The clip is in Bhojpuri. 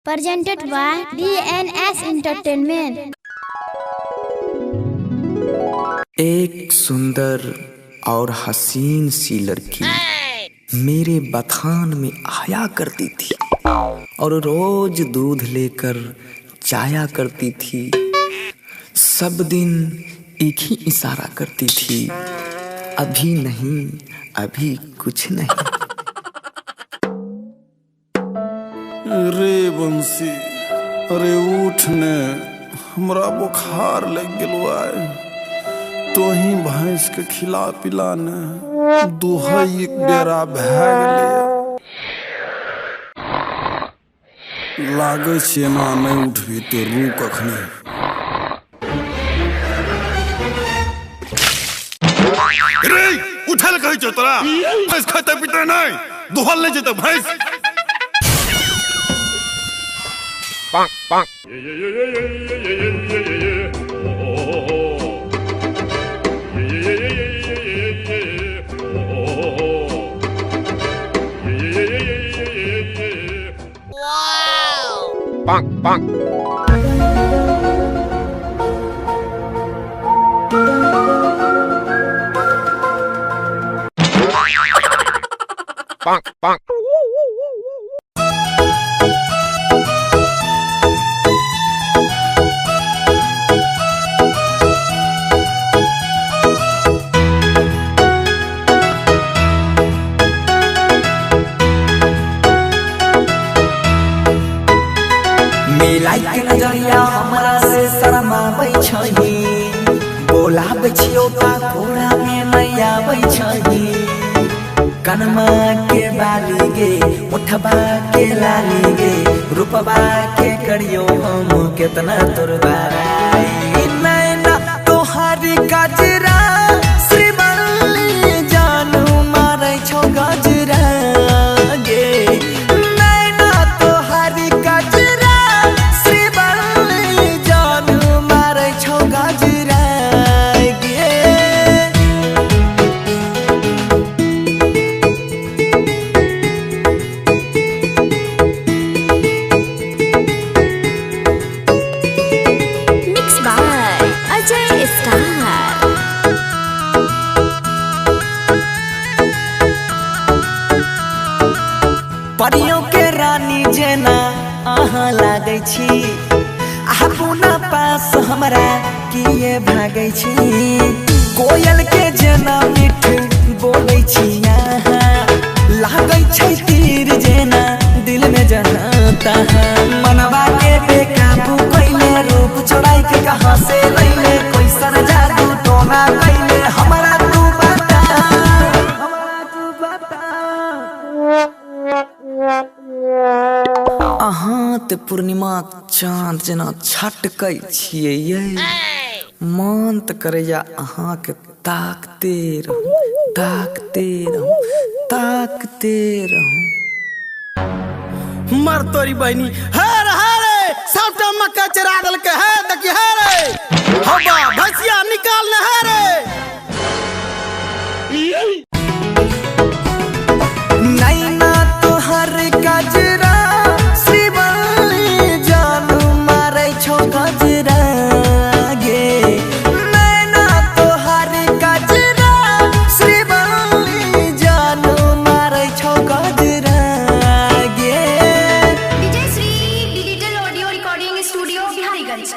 presented by DNS Entertainment। एक सुंदर और हसीन सी लड़की मेरे बथान में आया करती थी और रोज दूध लेकर जाया करती थी। सब दिन एक ही इशारा करती थी, अभी नहीं, अभी कुछ नहीं। रे बंसी, अरे उठ ने, हमरा बुखार लग गेलो आए। तो ही भैंस के खिला पिला ने दुहई एक बेरा भै गेलै। लागे छै ना नहीं उठबी तो रू कखनी। रे उठल कहि छौ तोरा? भैंस खते पीते नहीं, दुहल नहीं जेते भैंस। Bonk, bonk. Wow! Bonk, bonk. Bonk, bonk. मिलाई के नजरिया हमरा से शर्माबै छही, बोलाबै छियौ ता घोड़ा में मैया बै छही। कनमा के बाली गे, उठबा के लाली गे, रूपबा के करियो हम केतना तोर बाराई। नैना तोहारी गजरा श्रीवल्ली जानू मारै छौ गजरा गे। नैना तोहारी गजरा परियों के रानी जेना अहाँ लागै छी, अपना पास हमरा किए भागै छी। कोयल के जेना मीठ बोलै छी अहाँ, लागै छै तीर जेना दिल में जना तहाँ। मनवा के बेकाबू कैले, रूप चोराई के कहाँ से लैले, कोई सर जादू टोना कैले, हमरा तू बता, हमरा तू बता। अहाँ ते पूर्णिमा चाँद जेना छटकै छियै ये। मन त करैया अहाँ के ताकते रहूं, ताकते रहूं, ताकते रहूं। मर तोरी बहनी हर हरे सबटा मक्का चरा दल के है देखी हरे। हवा भैंसिया निकाल ने हरे। नैना तोहर गजरा श्रीवल्ली जानू मारै छौ गजरा गे। नैना तोहर गजरा श्रीवल्ली जानू मारै छौ गजरा गे। Vijay Shri digital audio recording studio Biharigunj.